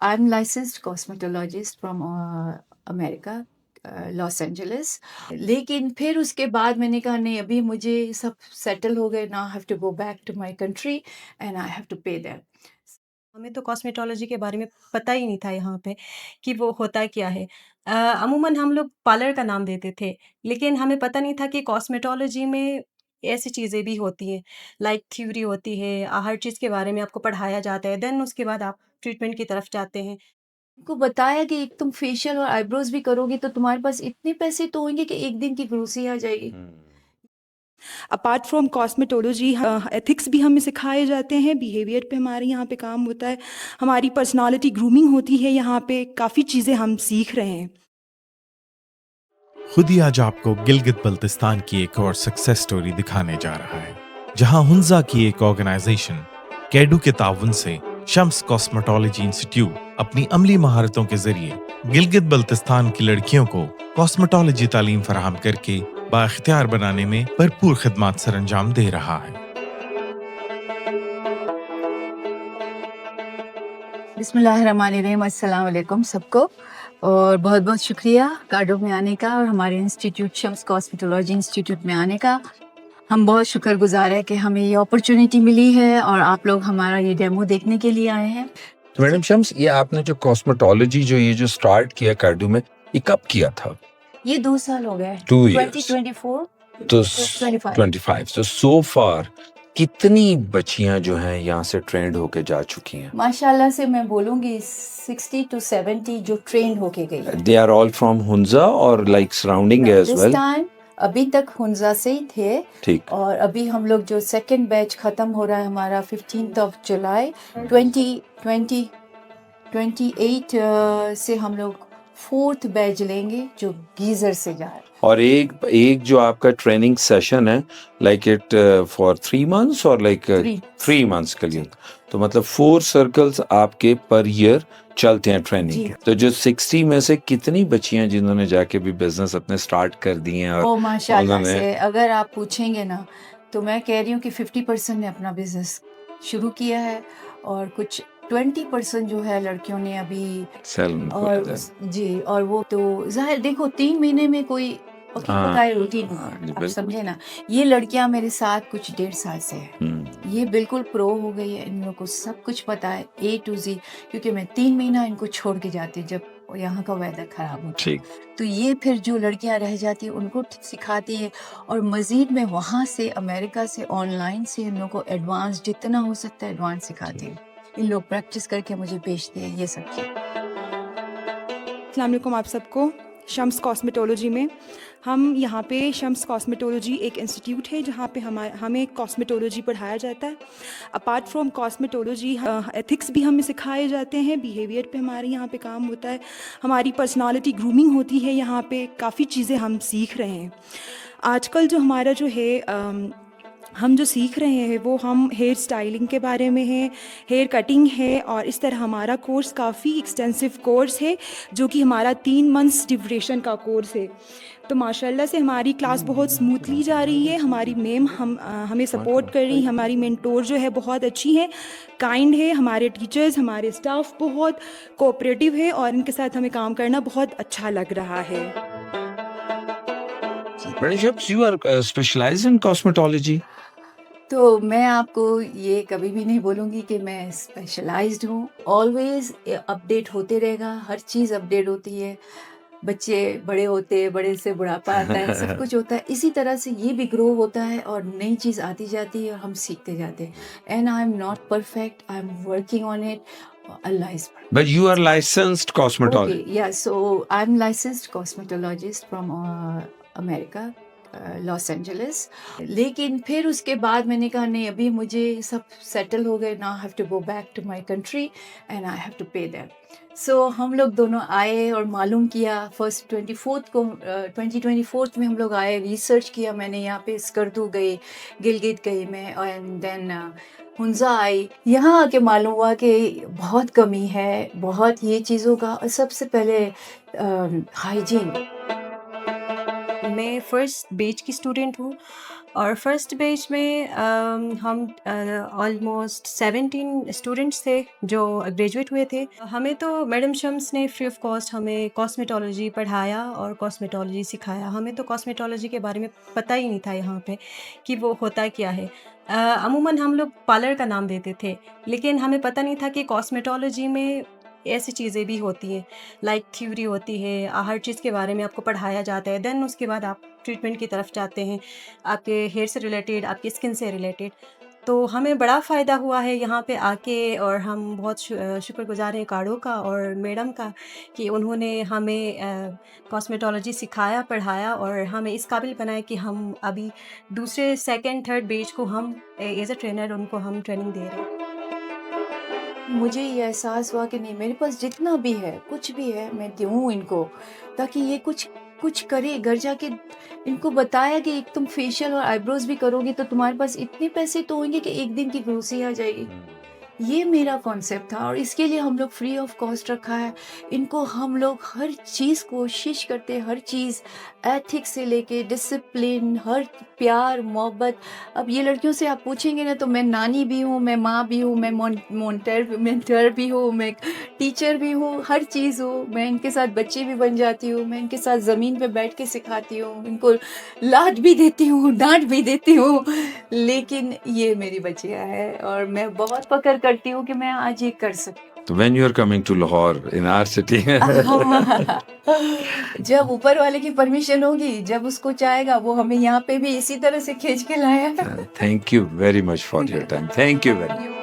I'm licensed cosmetologist from America, Los Angeles. लेकिन फिर उसके बाद मैंने कहा नहीं, अभी मुझे सब सेटल हो गए, now I have to go back to my country and I have to pay them. हमें तो कॉस्मेटोलॉजी के बारे में पता ही नहीं था यहाँ पे कि वो होता क्या है। अमूमन हम लोग पार्लर का नाम देते थे, लेकिन हमें पता नहीं था कि कॉस्मेटोलॉजी में ऐसी चीज़ें भी होती हैं, लाइक थ्योरी होती है, हर चीज़ के बारे में आपको पढ़ाया जाता है, देन उसके बाद आप ट्रीटमेंट की तरफ जाते हैं। को बताया कि एक तुम फेशियल और आईब्रोज भी करोगे तो तुम्हारे पास इतने पैसे तो होंगे कि एक दिन की ग्रोसरी आ जाएगी। अपार्ट फ्रॉम कॉस्मेटोलॉजी एथिक्स भी हमें सिखाए जाते हैं, बिहेवियर पे हमारे यहाँ पे काम होता है, हमारी पर्सनालिटी ग्रूमिंग होती है, यहाँ पे काफ़ी चीज़ें हम सीख रहे हैं। खुद ही आज आपको गिलगित बल्तिस्तान की एक और सक्सेस स्टोरी दिखाने जा रहा है, जहां हुंजा की एक ऑर्गेनाइजेशन कैडू के ताउन से शम्स कॉस्मेटोलॉजी इंस्टीट्यूट अपनी अमली महारतों के जरिए गिलगित बल्तिस्तान की लड़कियों को कॉस्मेटोलॉजी तालीम फराहम करके बाइख्तियार बनाने में भरपूर खिदमात सर अंजाम दे रहा है। बिस्मिल्लाहिर्रहमानिर्रहीम, अस्सलाम वालेकुम सबको, और बहुत बहुत शुक्रिया कार्डो में आने का और हमारे इंस्टीट्यूट शम्स कॉस्मेटोलॉजी इंस्टीट्यूट में आने का। हम बहुत शुक्रगुजार है कि हमें ये अपॉर्चुनिटी मिली है और आप लोग हमारा ये डेमो देखने के लिए आए हैं। तो मैडम शम्स, ये आपने जो कॉस्मेटोलॉजी ये जो स्टार्ट किया कार्डू में, ये कब किया था? ये 2 साल हो गए, 2 years 2024 तो 25। 25 तो सो फार कितनी बच्चियां जो हैं यहाँ से ट्रेंड होके जा चुकी हैं? माशाल्लाह से मैं बोलूँगी 60 to 70 जो ट्रेन होके गई है। They are all from Hunza और like surrounding as this well? Time अभी तक हुंजा से ही थे, ठीक। और अभी हम लोग जो सेकंड बैच खत्म हो रहा है हमारा 15 जुलाई 2028 से हम लोग 4th बैच लेंगे जो गीजर से जा रहा है। और एक जो आपका ट्रेनिंग सेशन है, लाइक इट फॉर 3 months और लाइक 3 months के लिए, तो मतलब 4 सर्कल्स आपके पर ईयर चलते हैं ट्रेनिंग के। तो जो 60 में से कितनी बच्चियां जिन्होंने जाके भी बिजनेस अपने स्टार्ट कर दिए हैं? ओ माशाल्लाह उन्होंने- से अगर आप पूछेंगे ना तो मैं कह रही हूँ कि 50% ने अपना बिजनेस शुरू किया है और कुछ 20% जो है लड़कियों ने अभी सैलून और खोला है। जी, और वो तो जाहिर देखो 3 महीने में कोई पकी हाँ, पकाई रोटी नहीं हाँ, है, जी, आप बिल्कुल। समझे ना। ये लड़कियां मेरे साथ कुछ 1.5 साल से है, हम्म, ये बिल्कुल प्रो हो गई है, इन लोगों को सब कुछ पता है A to Z, क्योंकि मैं 3 महीना इनको छोड़ के जाती जब यहाँ का वेदर खराब होता है। ठीक। तो ये फिर जो लड़कियां रह जाती हैं उनको सिखाती है, और मज़ीद में वहाँ से अमेरिका से ऑनलाइन से इन लोगों को एडवांस जितना हो सकता है एडवांस सिखाती है। इन लोग प्रैक्टिस करके मुझे भेजते हैं ये सब चीज़। अस्सलाम वालेकुम आप सबको। शम्स कॉस्मेटोलॉजी में हम यहाँ पे शम्स कॉस्मेटोलॉजी एक इंस्टीट्यूट है जहाँ पे हमें कॉस्मेटोलॉजी पढ़ाया जाता है। अपार्ट फ्रॉम कॉस्मेटोलॉजी एथिक्स भी हमें सिखाए जाते हैं, बिहेवियर पे हमारे यहाँ पे काम होता है, हमारी पर्सनालिटी ग्रूमिंग होती है, यहाँ पे काफ़ी चीज़ें हम सीख रहे हैं। आजकल जो हमारा जो है हम जो सीख रहे हैं वो हम हेयर स्टाइलिंग के बारे में है, हेयर कटिंग है, और इस तरह हमारा कोर्स काफ़ी एक्सटेंसिव कोर्स है जो कि हमारा 3 months ड्यूरेशन का कोर्स है। तो माशाल्लाह से हमारी क्लास बहुत स्मूथली जा रही है, हमारी मैम हमें सपोर्ट कर रही हैं, हमारी मेंटोर जो है बहुत अच्छी है, काइंड है, हमारे टीचर्स हमारे स्टाफ बहुत कोऑपरेटिव है और इनके साथ हमें काम करना बहुत अच्छा लग रहा है। Madam Shams, you are specialized in cosmetology? तो मैं आपको ये कभी भी नहीं बोलूँगी कि मैं स्पेशलाइज्ड हूँ। ऑलवेज अपडेट होते रहेगा, हर चीज़ अपडेट होती है। बच्चे बड़े होते हैं, बड़े से बुढ़ापा आता है, सब कुछ होता है। इसी तरह से ये भी ग्रो होता है और नई चीज़ आती जाती है और हम सीखते जाते हैं। And I am not perfect, I am working on it. Allah is But you are licensed cosmetologist. Okay, yeah, so I'm licensed cosmetologist from America, Los Angeles. लेकिन फिर उसके बाद मैंने कहा नहीं, अभी मुझे सब सेटल हो गए, now I have to go back to my country and I have to pay them. So हम लोग दोनों आए और मालूम किया। फर्स्ट 2024 में हम लोग आए, रिसर्च किया मैंने, यहाँ पे स्कर्दू गई, गिलगित गई मैं, एंड देन हुंजा आई। यहाँ आके मालूम हुआ कि बहुत कमी है, बहुत ये चीज़ों का। और सबसे पहले हाइजीन। मैं फर्स्ट बैच की स्टूडेंट हूँ। और फर्स्ट बैच में हम ऑलमोस्ट 17 स्टूडेंट्स थे जो ग्रेजुएट हुए थे। हमें तो मैडम शम्स ने फ्री ऑफ कॉस्ट हमें कॉस्मेटोलॉजी पढ़ाया और कॉस्मेटोलॉजी सिखाया। हमें तो कॉस्मेटोलॉजी के बारे में पता ही नहीं था यहाँ पे कि वो होता क्या है। अमूमन हम लोग पार्लर का नाम देते थे, लेकिन हमें पता नहीं था कि कॉस्मेटोलॉजी में ऐसी चीज़ें भी होती हैं, लाइक थ्योरी होती है, हर चीज़ के बारे में आपको पढ़ाया जाता है। देन उसके बाद आप ट्रीटमेंट की तरफ जाते हैं, आपके हेयर से रिलेटेड, आपकी स्किन से रिलेटेड। तो हमें बड़ा फ़ायदा हुआ है यहाँ पे आके, और हम बहुत शुक्रगुज़ार हैं काढ़ो का और मैडम का कि उन्होंने हमें कॉस्मेटोलॉजी सिखाया, पढ़ाया और हमें इस काबिल बनाया कि हम अभी दूसरे, सेकंड, थर्ड बैच को हम एज़ अ ट्रेनर उनको हम ट्रेनिंग दे रहे हैं। मुझे ये एहसास हुआ कि नहीं, मेरे पास जितना भी है, कुछ भी है, मैं दूँ इनको, ताकि ये कुछ करे। घर जाके इनको बताया कि एक तुम फेशियल और आईब्रोज भी करोगे तो तुम्हारे पास इतने पैसे तो होंगे कि एक दिन की ग्रोसरी आ जाएगी। ये मेरा कॉन्सेप्ट था और इसके लिए हम लोग फ्री ऑफ कॉस्ट रखा है। इनको हम लोग हर चीज़ कोशिश करते हैं, हर चीज़ एथिक्स से लेके डिसिप्लिन, हर प्यार मोहब्बत। अब ये लड़कियों से आप पूछेंगे ना, तो मैं नानी भी हूँ, मैं माँ भी हूँ, मैं मेंटर भी हूँ, मैं टीचर भी हूँ, हर चीज़ हूँ। मैं इनके साथ बच्चे भी बन जाती हूँ, मैं इनके साथ ज़मीन पे बैठ के सिखाती हूँ, इनको लाड भी देती हूँ, डांट भी देती हूँ। लेकिन ये मेरी बच्चियाँ हैं और मैं बहुत फ़ख्र करती हूँ कि मैं आज ये कर सकती तो when you are coming to Lahore in our city, हूँ। जब ऊपर वाले की परमिशन होगी, जब उसको चाहेगा, वो हमें यहाँ पे भी इसी तरह से खींच के लाया है। thank you very much for your time. Thank you very much.